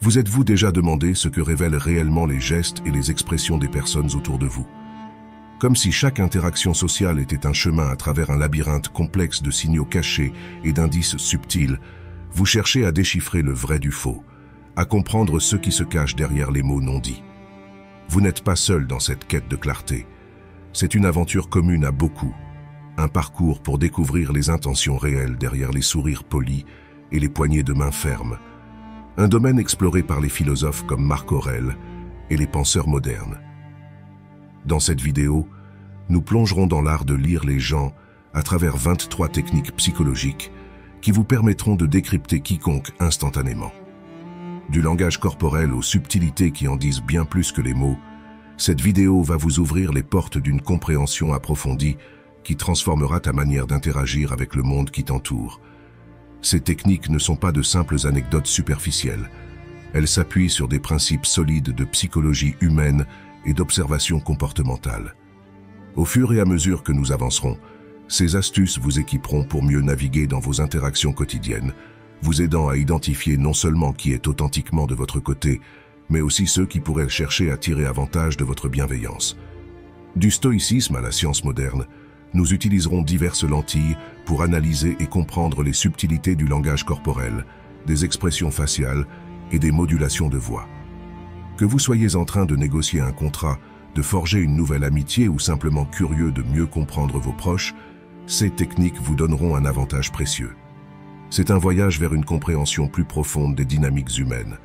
Vous êtes-vous déjà demandé ce que révèlent réellement les gestes et les expressions des personnes autour de vous? Comme si chaque interaction sociale était un chemin à travers un labyrinthe complexe de signaux cachés et d'indices subtils, vous cherchez à déchiffrer le vrai du faux, à comprendre ce qui se cache derrière les mots non dits. Vous n'êtes pas seul dans cette quête de clarté. C'est une aventure commune à beaucoup, un parcours pour découvrir les intentions réelles derrière les sourires polis et les poignées de main fermes. Un domaine exploré par les philosophes comme Marc Aurèle et les penseurs modernes. Dans cette vidéo, nous plongerons dans l'art de lire les gens à travers 23 techniques psychologiques qui vous permettront de décrypter quiconque instantanément. Du langage corporel aux subtilités qui en disent bien plus que les mots, cette vidéo va vous ouvrir les portes d'une compréhension approfondie qui transformera ta manière d'interagir avec le monde qui t'entoure. Ces techniques ne sont pas de simples anecdotes superficielles. Elles s'appuient sur des principes solides de psychologie humaine et d'observation comportementale. Au fur et à mesure que nous avancerons, ces astuces vous équiperont pour mieux naviguer dans vos interactions quotidiennes, vous aidant à identifier non seulement qui est authentiquement de votre côté, mais aussi ceux qui pourraient chercher à tirer avantage de votre bienveillance. Du stoïcisme à la science moderne, nous utiliserons diverses lentilles pour analyser et comprendre les subtilités du langage corporel, des expressions faciales et des modulations de voix. Que vous soyez en train de négocier un contrat, de forger une nouvelle amitié ou simplement curieux de mieux comprendre vos proches, ces techniques vous donneront un avantage précieux. C'est un voyage vers une compréhension plus profonde des dynamiques humaines,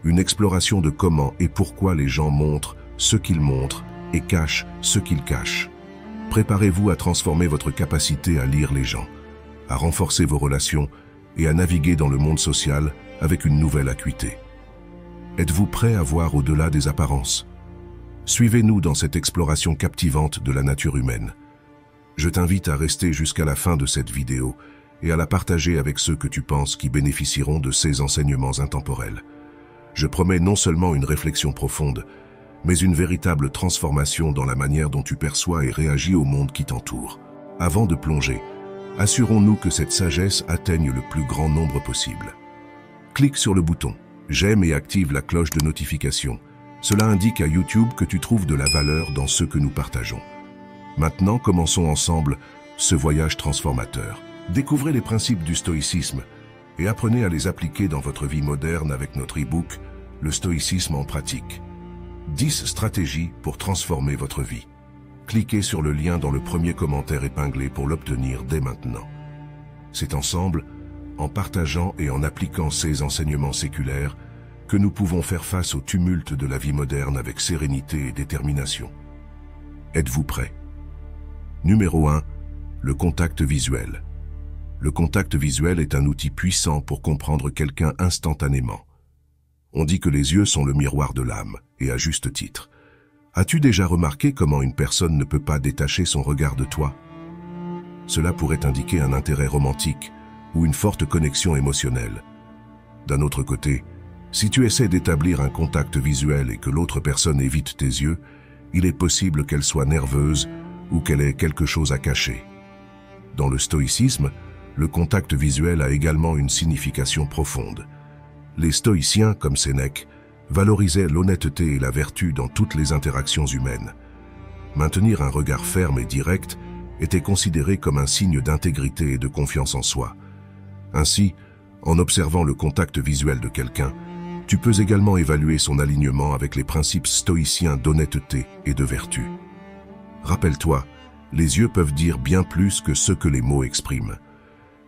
une exploration de comment et pourquoi les gens montrent ce qu'ils montrent et cachent ce qu'ils cachent. Préparez-vous à transformer votre capacité à lire les gens, à renforcer vos relations et à naviguer dans le monde social avec une nouvelle acuité. Êtes-vous prêt à voir au-delà des apparences? Suivez-nous dans cette exploration captivante de la nature humaine. Je t'invite à rester jusqu'à la fin de cette vidéo et à la partager avec ceux que tu penses qui bénéficieront de ces enseignements intemporels. Je promets non seulement une réflexion profonde, mais une véritable transformation dans la manière dont tu perçois et réagis au monde qui t'entoure. Avant de plonger, assurons-nous que cette sagesse atteigne le plus grand nombre possible. Clique sur le bouton « J'aime » et active la cloche de notification. Cela indique à YouTube que tu trouves de la valeur dans ce que nous partageons. Maintenant, commençons ensemble ce voyage transformateur. Découvrez les principes du stoïcisme et apprenez à les appliquer dans votre vie moderne avec notre e-book « Le stoïcisme en pratique ». 10 stratégies pour transformer votre vie. Cliquez sur le lien dans le premier commentaire épinglé pour l'obtenir dès maintenant. C'est ensemble, en partageant et en appliquant ces enseignements séculaires, que nous pouvons faire face au tumulte de la vie moderne avec sérénité et détermination. Êtes-vous prêts? Numéro 1. Le contact visuel. Le contact visuel est un outil puissant pour comprendre quelqu'un instantanément. On dit que les yeux sont le miroir de l'âme, et à juste titre. As-tu déjà remarqué comment une personne ne peut pas détacher son regard de toi? Cela pourrait indiquer un intérêt romantique ou une forte connexion émotionnelle. D'un autre côté, si tu essaies d'établir un contact visuel et que l'autre personne évite tes yeux, il est possible qu'elle soit nerveuse ou qu'elle ait quelque chose à cacher. Dans le stoïcisme, le contact visuel a également une signification profonde. Les stoïciens, comme Sénèque, valorisaient l'honnêteté et la vertu dans toutes les interactions humaines. Maintenir un regard ferme et direct était considéré comme un signe d'intégrité et de confiance en soi. Ainsi, en observant le contact visuel de quelqu'un, tu peux également évaluer son alignement avec les principes stoïciens d'honnêteté et de vertu. Rappelle-toi, les yeux peuvent dire bien plus que ce que les mots expriment.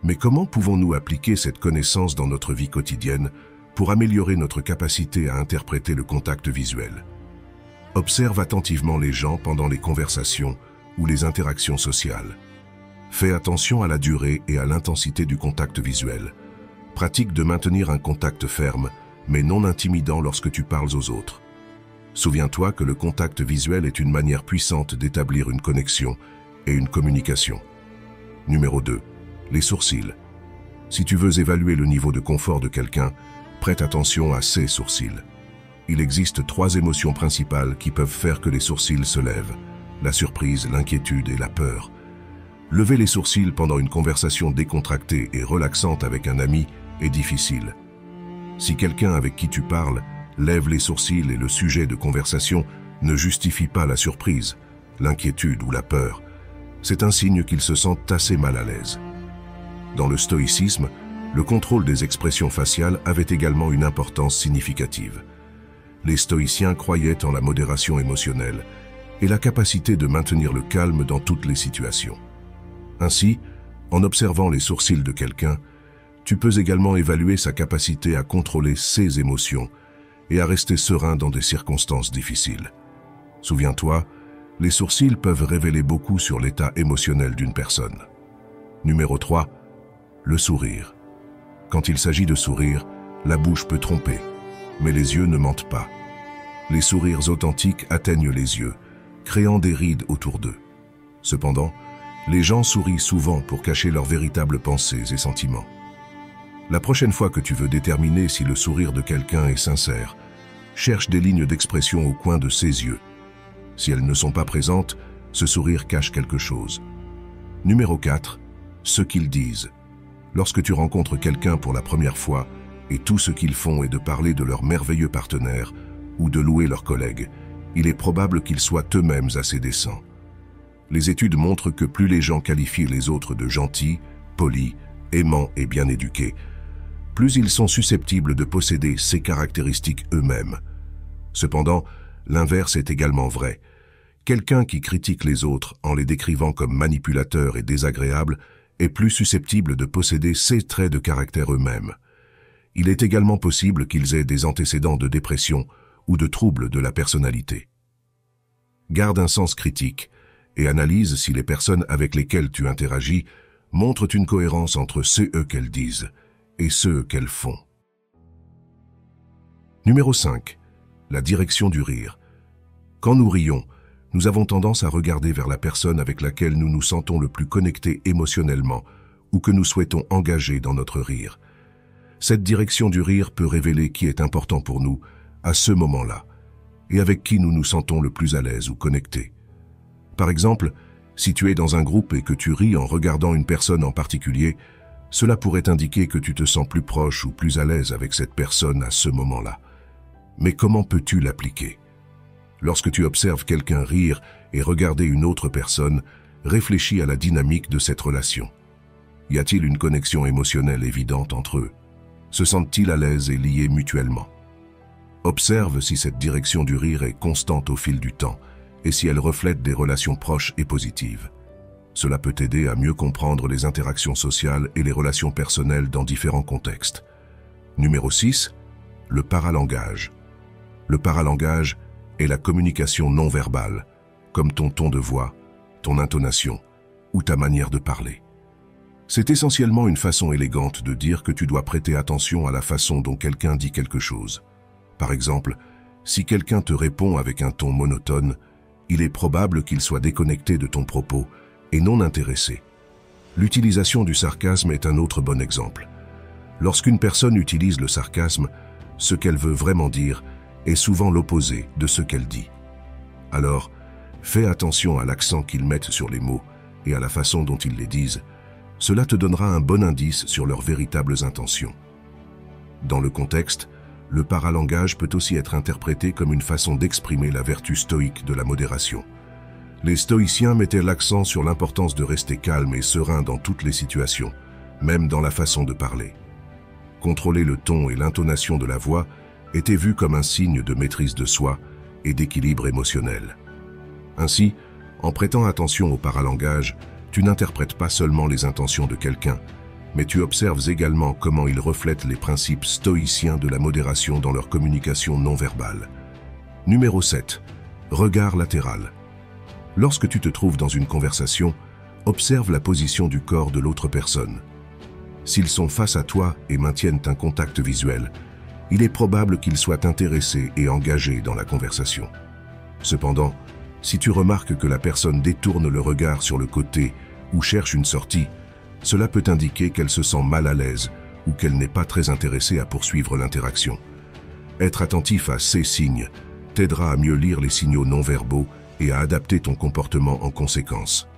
Mais comment pouvons-nous appliquer cette connaissance dans notre vie quotidienne pour améliorer notre capacité à interpréter le contact visuel? Observe attentivement les gens pendant les conversations ou les interactions sociales. Fais attention à la durée et à l'intensité du contact visuel. Pratique de maintenir un contact ferme, mais non intimidant lorsque tu parles aux autres. Souviens-toi que le contact visuel est une manière puissante d'établir une connexion et une communication. Numéro 2. Les sourcils. Si tu veux évaluer le niveau de confort de quelqu'un, prête attention à ses sourcils. Il existe 3 émotions principales qui peuvent faire que les sourcils se lèvent: la surprise, l'inquiétude et la peur. Lever les sourcils pendant une conversation décontractée et relaxante avec un ami est difficile. Si quelqu'un avec qui tu parles lève les sourcils et le sujet de conversation ne justifie pas la surprise, l'inquiétude ou la peur, c'est un signe qu'il se sent assez mal à l'aise. Dans le stoïcisme, le contrôle des expressions faciales avait également une importance significative. Les stoïciens croyaient en la modération émotionnelle et la capacité de maintenir le calme dans toutes les situations. Ainsi, en observant les sourcils de quelqu'un, tu peux également évaluer sa capacité à contrôler ses émotions et à rester serein dans des circonstances difficiles. Souviens-toi, les sourcils peuvent révéler beaucoup sur l'état émotionnel d'une personne. Numéro 3. Le sourire. Quand il s'agit de sourire, la bouche peut tromper, mais les yeux ne mentent pas. Les sourires authentiques atteignent les yeux, créant des rides autour d'eux. Cependant, les gens sourient souvent pour cacher leurs véritables pensées et sentiments. La prochaine fois que tu veux déterminer si le sourire de quelqu'un est sincère, cherche des lignes d'expression au coin de ses yeux. Si elles ne sont pas présentes, ce sourire cache quelque chose. Numéro 4. Ce qu'ils disent. Lorsque tu rencontres quelqu'un pour la première fois et tout ce qu'ils font est de parler de leur merveilleux partenaire ou de louer leurs collègues, il est probable qu'ils soient eux-mêmes assez décents. Les études montrent que plus les gens qualifient les autres de gentils, polis, aimants et bien éduqués, plus ils sont susceptibles de posséder ces caractéristiques eux-mêmes. Cependant, l'inverse est également vrai. Quelqu'un qui critique les autres en les décrivant comme manipulateurs et désagréables est plus susceptible de posséder ces traits de caractère eux-mêmes. Il est également possible qu'ils aient des antécédents de dépression ou de troubles de la personnalité. Garde un sens critique et analyse si les personnes avec lesquelles tu interagis montrent une cohérence entre ce qu'elles disent et ce qu'elles font. Numéro 5. La direction du rire. Quand nous rions, nous avons tendance à regarder vers la personne avec laquelle nous nous sentons le plus connectés émotionnellement ou que nous souhaitons engager dans notre rire. Cette direction du rire peut révéler qui est important pour nous à ce moment-là et avec qui nous nous sentons le plus à l'aise ou connectés. Par exemple, si tu es dans un groupe et que tu ris en regardant une personne en particulier, cela pourrait indiquer que tu te sens plus proche ou plus à l'aise avec cette personne à ce moment-là. Mais comment peux-tu l'appliquer? Lorsque tu observes quelqu'un rire et regarder une autre personne, réfléchis à la dynamique de cette relation. Y a-t-il une connexion émotionnelle évidente entre eux? Se sentent-ils à l'aise et liés mutuellement? Observe si cette direction du rire est constante au fil du temps et si elle reflète des relations proches et positives. Cela peut t'aider à mieux comprendre les interactions sociales et les relations personnelles dans différents contextes. Numéro 6. Le paralangage. Le paralangage est la communication non verbale, comme ton ton de voix, ton intonation ou ta manière de parler. C'est essentiellement une façon élégante de dire que tu dois prêter attention à la façon dont quelqu'un dit quelque chose. Par exemple, si quelqu'un te répond avec un ton monotone, il est probable qu'il soit déconnecté de ton propos et non intéressé. L'utilisation du sarcasme est un autre bon exemple. Lorsqu'une personne utilise le sarcasme, ce qu'elle veut vraiment dire est souvent l'opposé de ce qu'elle dit. Alors, fais attention à l'accent qu'ils mettent sur les mots et à la façon dont ils les disent. Cela te donnera un bon indice sur leurs véritables intentions. Dans le contexte, le paralangage peut aussi être interprété comme une façon d'exprimer la vertu stoïque de la modération. Les stoïciens mettaient l'accent sur l'importance de rester calme et serein dans toutes les situations, même dans la façon de parler. Contrôler le ton et l'intonation de la voix était vu comme un signe de maîtrise de soi et d'équilibre émotionnel. Ainsi, en prêtant attention au paralangage, tu n'interprètes pas seulement les intentions de quelqu'un, mais tu observes également comment ils reflètent les principes stoïciens de la modération dans leur communication non verbale. Numéro 7. Regard latéral. Lorsque tu te trouves dans une conversation, observe la position du corps de l'autre personne. S'ils sont face à toi et maintiennent un contact visuel, il est probable qu'ils soient intéressés et engagés dans la conversation. Cependant, si tu remarques que la personne détourne le regard sur le côté ou cherche une sortie, cela peut indiquer qu'elle se sent mal à l'aise ou qu'elle n'est pas très intéressée à poursuivre l'interaction. Être attentif à ces signes t'aidera à mieux lire les signaux non verbaux et à adapter ton comportement en conséquence.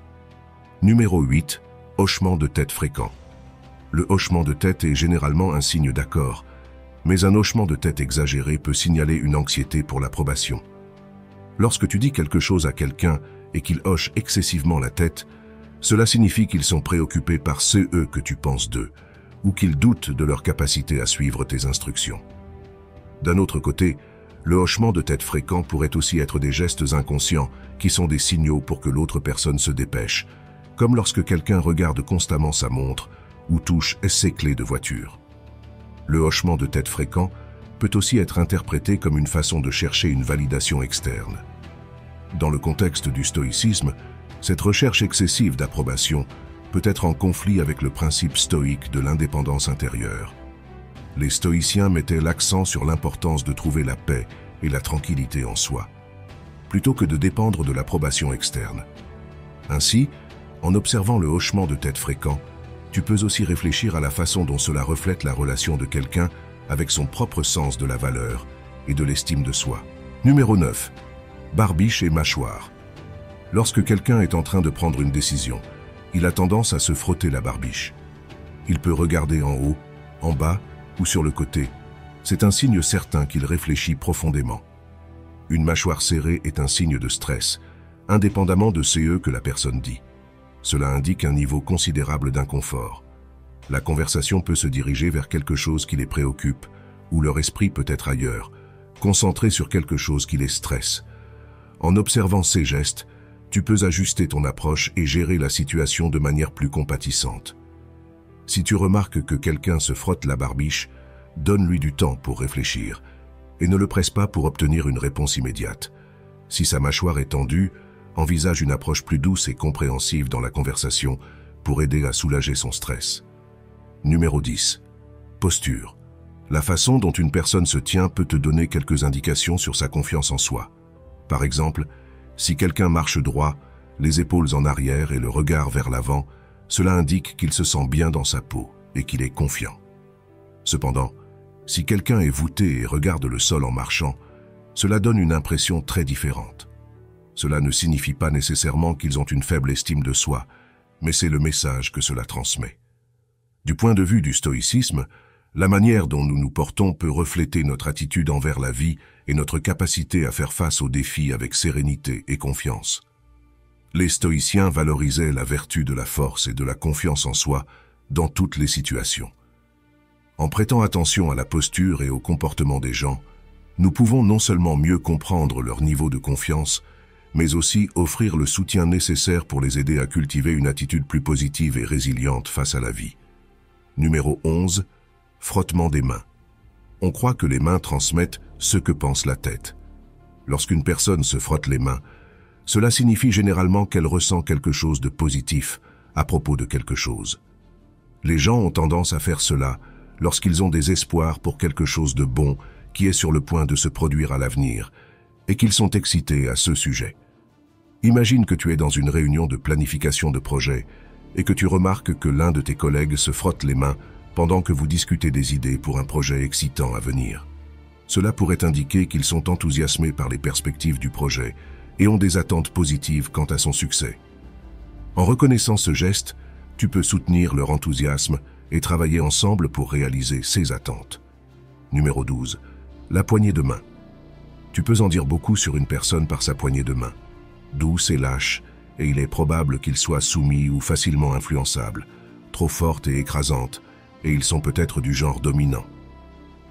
Numéro 8. Hochement de tête fréquent. Le hochement de tête est généralement un signe d'accord, mais un hochement de tête exagéré peut signaler une anxiété pour l'approbation. Lorsque tu dis quelque chose à quelqu'un et qu'il hoche excessivement la tête, cela signifie qu'ils sont préoccupés par ce que tu penses d'eux, ou qu'ils doutent de leur capacité à suivre tes instructions. D'un autre côté, le hochement de tête fréquent pourrait aussi être des gestes inconscients qui sont des signaux pour que l'autre personne se dépêche, comme lorsque quelqu'un regarde constamment sa montre ou touche ses clés de voiture. Le hochement de tête fréquent peut aussi être interprété comme une façon de chercher une validation externe. Dans le contexte du stoïcisme, cette recherche excessive d'approbation peut être en conflit avec le principe stoïque de l'indépendance intérieure. Les stoïciens mettaient l'accent sur l'importance de trouver la paix et la tranquillité en soi, plutôt que de dépendre de l'approbation externe. Ainsi, en observant le hochement de tête fréquent, tu peux aussi réfléchir à la façon dont cela reflète la relation de quelqu'un avec son propre sens de la valeur et de l'estime de soi. Numéro 9. Barbiche et mâchoire. Lorsque quelqu'un est en train de prendre une décision, il a tendance à se frotter la barbiche. Il peut regarder en haut, en bas ou sur le côté. C'est un signe certain qu'il réfléchit profondément. Une mâchoire serrée est un signe de stress, indépendamment de ce que la personne dit. Cela indique un niveau considérable d'inconfort. La conversation peut se diriger vers quelque chose qui les préoccupe, ou leur esprit peut être ailleurs, concentré sur quelque chose qui les stresse. En observant ces gestes, tu peux ajuster ton approche et gérer la situation de manière plus compatissante. Si tu remarques que quelqu'un se frotte la barbiche, donne-lui du temps pour réfléchir et ne le presse pas pour obtenir une réponse immédiate. Si sa mâchoire est tendue, envisage une approche plus douce et compréhensive dans la conversation pour aider à soulager son stress. Numéro 10. Posture. La façon dont une personne se tient peut te donner quelques indications sur sa confiance en soi. Par exemple, si quelqu'un marche droit, les épaules en arrière et le regard vers l'avant, cela indique qu'il se sent bien dans sa peau et qu'il est confiant. Cependant, si quelqu'un est voûté et regarde le sol en marchant, cela donne une impression très différente. Cela ne signifie pas nécessairement qu'ils ont une faible estime de soi, mais c'est le message que cela transmet. Du point de vue du stoïcisme, la manière dont nous nous portons peut refléter notre attitude envers la vie et notre capacité à faire face aux défis avec sérénité et confiance. Les stoïciens valorisaient la vertu de la force et de la confiance en soi dans toutes les situations. En prêtant attention à la posture et au comportement des gens, nous pouvons non seulement mieux comprendre leur niveau de confiance, mais aussi offrir le soutien nécessaire pour les aider à cultiver une attitude plus positive et résiliente face à la vie. Numéro 11. Frottement des mains. On croit que les mains transmettent ce que pense la tête. Lorsqu'une personne se frotte les mains, cela signifie généralement qu'elle ressent quelque chose de positif à propos de quelque chose. Les gens ont tendance à faire cela lorsqu'ils ont des espoirs pour quelque chose de bon qui est sur le point de se produire à l'avenir et qu'ils sont excités à ce sujet. Imagine que tu es dans une réunion de planification de projet et que tu remarques que l'un de tes collègues se frotte les mains pendant que vous discutez des idées pour un projet excitant à venir. Cela pourrait indiquer qu'ils sont enthousiasmés par les perspectives du projet et ont des attentes positives quant à son succès. En reconnaissant ce geste, tu peux soutenir leur enthousiasme et travailler ensemble pour réaliser ces attentes. Numéro 12. La poignée de main. Tu peux en dire beaucoup sur une personne par sa poignée de main. Douce et lâche, et il est probable qu'il soit soumis ou facilement influençable, trop forte et écrasante, et ils sont peut-être du genre dominant.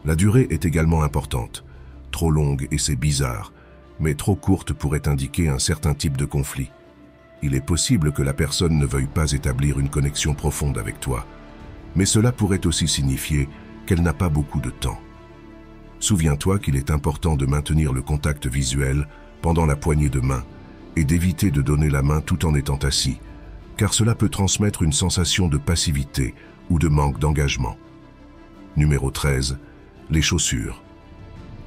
La durée est également importante. Trop longue et c'est bizarre, mais trop courte pourrait indiquer un certain type de conflit. Il est possible que la personne ne veuille pas établir une connexion profonde avec toi, mais cela pourrait aussi signifier qu'elle n'a pas beaucoup de temps. Souviens-toi qu'il est important de maintenir le contact visuel pendant la poignée de main et d'éviter de donner la main tout en étant assis, car cela peut transmettre une sensation de passivité ou de manque d'engagement. Numéro 13. Les chaussures.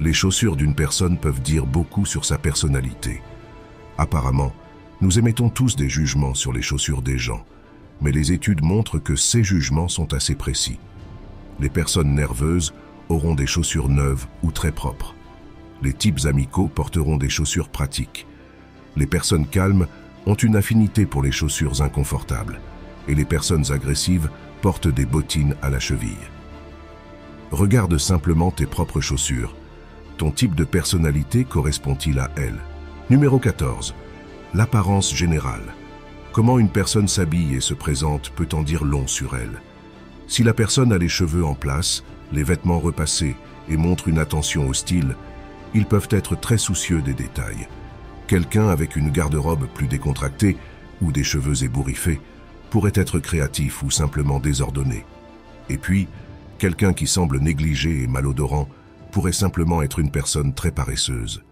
Les chaussures d'une personne peuvent dire beaucoup sur sa personnalité. Apparemment, nous émettons tous des jugements sur les chaussures des gens, mais les études montrent que ces jugements sont assez précis. Les personnes nerveuses auront des chaussures neuves ou très propres. Les types amicaux porteront des chaussures pratiques. Les personnes calmes ont une affinité pour les chaussures inconfortables, et les personnes agressives portent des bottines à la cheville. Regarde simplement tes propres chaussures. Ton type de personnalité correspond-il à elles? Numéro 14. L'apparence générale. Comment une personne s'habille et se présente peut en dire long sur elle. Si la personne a les cheveux en place, les vêtements repassés et montre une attention au style, ils peuvent être très soucieux des détails. Quelqu'un avec une garde-robe plus décontractée ou des cheveux ébouriffés pourrait être créatif ou simplement désordonné. Et puis, quelqu'un qui semble négligé et malodorant pourrait simplement être une personne très paresseuse.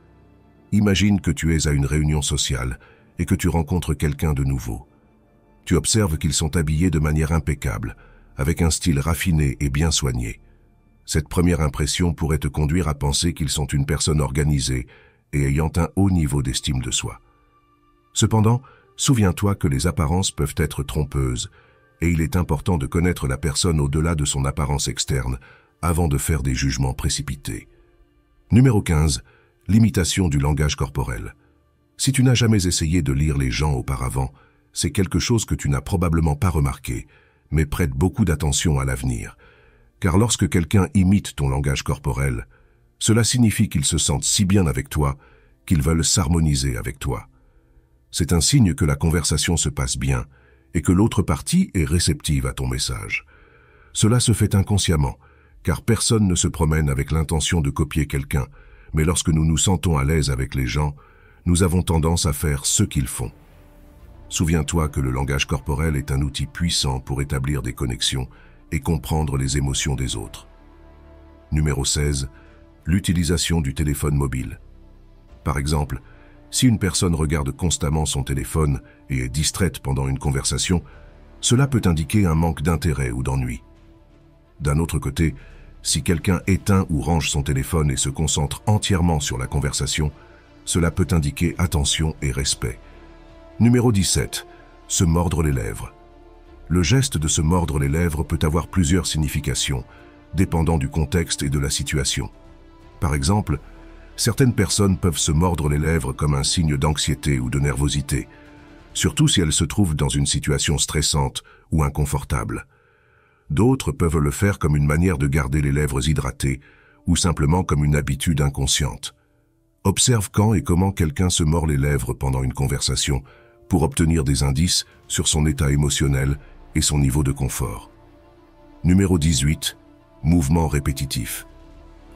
Imagine que tu es à une réunion sociale et que tu rencontres quelqu'un de nouveau. Tu observes qu'ils sont habillés de manière impeccable, avec un style raffiné et bien soigné. Cette première impression pourrait te conduire à penser qu'ils sont une personne organisée et ayant un haut niveau d'estime de soi. Cependant, souviens-toi que les apparences peuvent être trompeuses et il est important de connaître la personne au-delà de son apparence externe avant de faire des jugements précipités. Numéro 15. L'imitation du langage corporel. Si tu n'as jamais essayé de lire les gens auparavant, c'est quelque chose que tu n'as probablement pas remarqué, mais prête beaucoup d'attention à l'avenir. Car lorsque quelqu'un imite ton langage corporel, cela signifie qu'ils se sentent si bien avec toi qu'ils veulent s'harmoniser avec toi. C'est un signe que la conversation se passe bien et que l'autre partie est réceptive à ton message. Cela se fait inconsciemment, car personne ne se promène avec l'intention de copier quelqu'un, mais lorsque nous nous sentons à l'aise avec les gens, nous avons tendance à faire ce qu'ils font. Souviens-toi que le langage corporel est un outil puissant pour établir des connexions et comprendre les émotions des autres. Numéro 16. L'utilisation du téléphone mobile. Par exemple, si une personne regarde constamment son téléphone et est distraite pendant une conversation, cela peut indiquer un manque d'intérêt ou d'ennui. D'un autre côté, si quelqu'un éteint ou range son téléphone et se concentre entièrement sur la conversation, cela peut indiquer attention et respect. Numéro 17. Se mordre les lèvres. Le geste de se mordre les lèvres peut avoir plusieurs significations, dépendant du contexte et de la situation. Par exemple, certaines personnes peuvent se mordre les lèvres comme un signe d'anxiété ou de nervosité, surtout si elles se trouvent dans une situation stressante ou inconfortable. D'autres peuvent le faire comme une manière de garder les lèvres hydratées ou simplement comme une habitude inconsciente. Observe quand et comment quelqu'un se mord les lèvres pendant une conversation pour obtenir des indices sur son état émotionnel et son niveau de confort. Numéro 18. Mouvements répétitifs.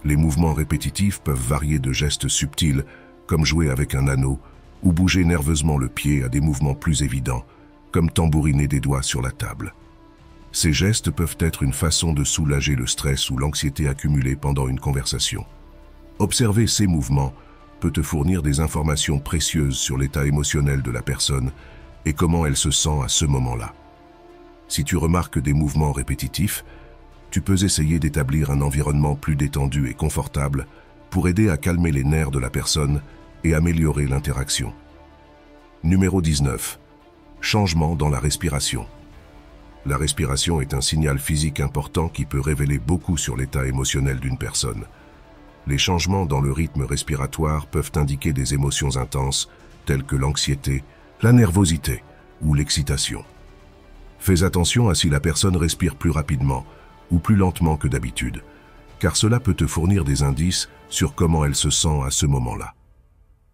Les mouvements répétitifs peuvent varier de gestes subtils, comme jouer avec un anneau, ou bouger nerveusement le pied à des mouvements plus évidents, comme tambouriner des doigts sur la table. Ces gestes peuvent être une façon de soulager le stress ou l'anxiété accumulée pendant une conversation. Observer ces mouvements peut te fournir des informations précieuses sur l'état émotionnel de la personne et comment elle se sent à ce moment-là. Si tu remarques des mouvements répétitifs, tu peux essayer d'établir un environnement plus détendu et confortable pour aider à calmer les nerfs de la personne et améliorer l'interaction. Numéro 19. Changement dans la respiration. La respiration est un signal physique important qui peut révéler beaucoup sur l'état émotionnel d'une personne. Les changements dans le rythme respiratoire peuvent indiquer des émotions intenses telles que l'anxiété, la nervosité ou l'excitation. Fais attention à si la personne respire plus rapidement ou plus lentement que d'habitude, car cela peut te fournir des indices sur comment elle se sent à ce moment-là.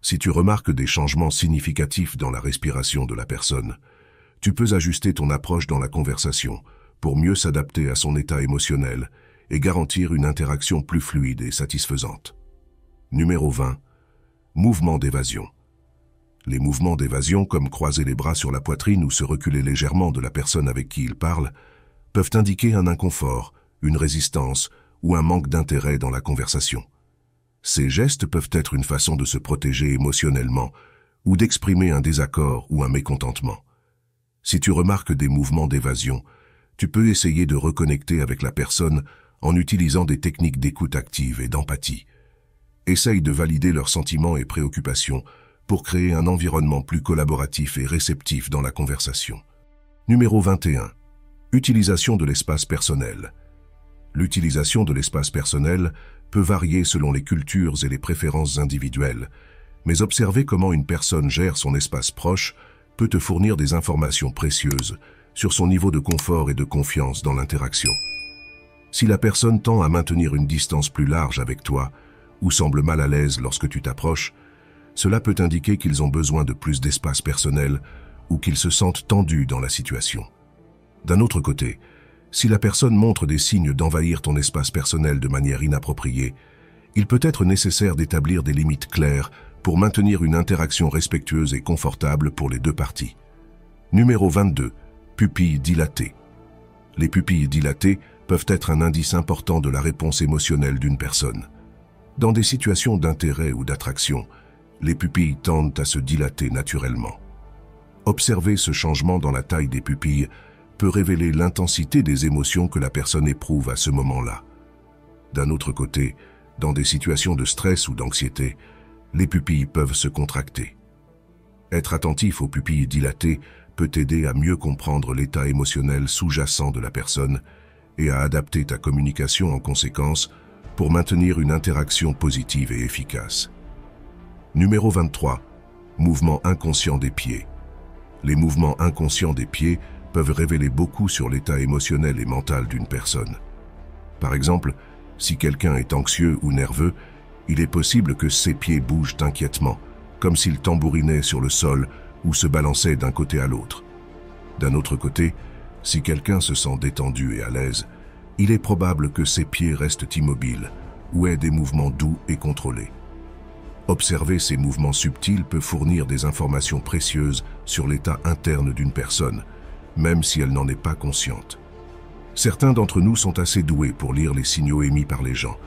Si tu remarques des changements significatifs dans la respiration de la personne, tu peux ajuster ton approche dans la conversation pour mieux s'adapter à son état émotionnel et garantir une interaction plus fluide et satisfaisante. Numéro 20. Mouvements d'évasion. Les mouvements d'évasion, comme croiser les bras sur la poitrine ou se reculer légèrement de la personne avec qui il parle, peuvent indiquer un inconfort, une résistance ou un manque d'intérêt dans la conversation. Ces gestes peuvent être une façon de se protéger émotionnellement ou d'exprimer un désaccord ou un mécontentement. Si tu remarques des mouvements d'évasion, tu peux essayer de reconnecter avec la personne en utilisant des techniques d'écoute active et d'empathie. Essaye de valider leurs sentiments et préoccupations pour créer un environnement plus collaboratif et réceptif dans la conversation. Numéro 21. Utilisation de l'espace personnel. L'utilisation de l'espace personnel peut varier selon les cultures et les préférences individuelles, mais observer comment une personne gère son espace proche peut te fournir des informations précieuses sur son niveau de confort et de confiance dans l'interaction. Si la personne tend à maintenir une distance plus large avec toi ou semble mal à l'aise lorsque tu t'approches, cela peut indiquer qu'ils ont besoin de plus d'espace personnel ou qu'ils se sentent tendus dans la situation. D'un autre côté, si la personne montre des signes d'envahir ton espace personnel de manière inappropriée, il peut être nécessaire d'établir des limites claires pour maintenir une interaction respectueuse et confortable pour les deux parties. Numéro 22. Pupilles dilatées. Les pupilles dilatées peuvent être un indice important de la réponse émotionnelle d'une personne. Dans des situations d'intérêt ou d'attraction, les pupilles tendent à se dilater naturellement. Observer ce changement dans la taille des pupilles peut révéler l'intensité des émotions que la personne éprouve à ce moment-là. D'un autre côté, dans des situations de stress ou d'anxiété, les pupilles peuvent se contracter. Être attentif aux pupilles dilatées peut t'aider à mieux comprendre l'état émotionnel sous-jacent de la personne et à adapter ta communication en conséquence pour maintenir une interaction positive et efficace. Numéro 23. Mouvements inconscients des pieds. Les mouvements inconscients des pieds peuvent révéler beaucoup sur l'état émotionnel et mental d'une personne. Par exemple, si quelqu'un est anxieux ou nerveux, il est possible que ses pieds bougent inquiètement, comme s'ils tambourinaient sur le sol ou se balançaient d'un côté à l'autre. D'un autre côté, si quelqu'un se sent détendu et à l'aise, il est probable que ses pieds restent immobiles ou aient des mouvements doux et contrôlés. Observer ces mouvements subtils peut fournir des informations précieuses sur l'état interne d'une personne, même si elle n'en est pas consciente. Certains d'entre nous sont assez doués pour lire les signaux émis par les gens,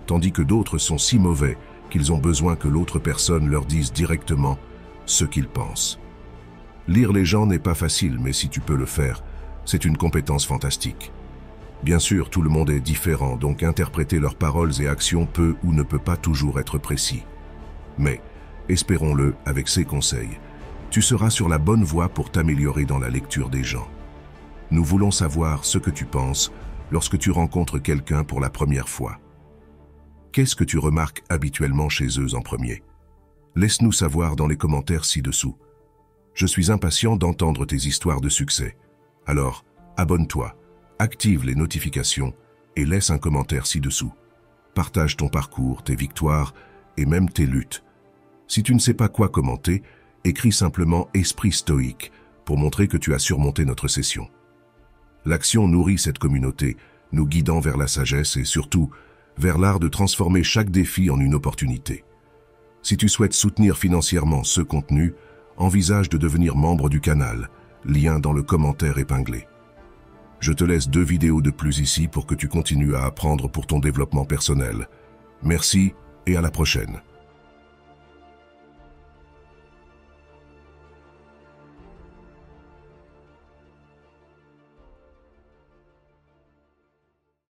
tandis que d'autres sont si mauvais qu'ils ont besoin que l'autre personne leur dise directement ce qu'ils pensent. Lire les gens n'est pas facile, mais si tu peux le faire, c'est une compétence fantastique. Bien sûr, tout le monde est différent, donc interpréter leurs paroles et actions peut ou ne peut pas toujours être précis. Mais, espérons-le, avec ces conseils, tu seras sur la bonne voie pour t'améliorer dans la lecture des gens. Nous voulons savoir ce que tu penses lorsque tu rencontres quelqu'un pour la première fois. Qu'est-ce que tu remarques habituellement chez eux en premier? Laisse-nous savoir dans les commentaires ci-dessous. Je suis impatient d'entendre tes histoires de succès. Alors, abonne-toi, active les notifications et laisse un commentaire ci-dessous. Partage ton parcours, tes victoires et même tes luttes. Si tu ne sais pas quoi commenter, écris simplement « Esprit stoïque » pour montrer que tu as surmonté notre session. L'action nourrit cette communauté, nous guidant vers la sagesse et surtout vers l'art de transformer chaque défi en une opportunité. Si tu souhaites soutenir financièrement ce contenu, envisage de devenir membre du canal, lien dans le commentaire épinglé. Je te laisse 2 vidéos de plus ici pour que tu continues à apprendre pour ton développement personnel. Merci et à la prochaine.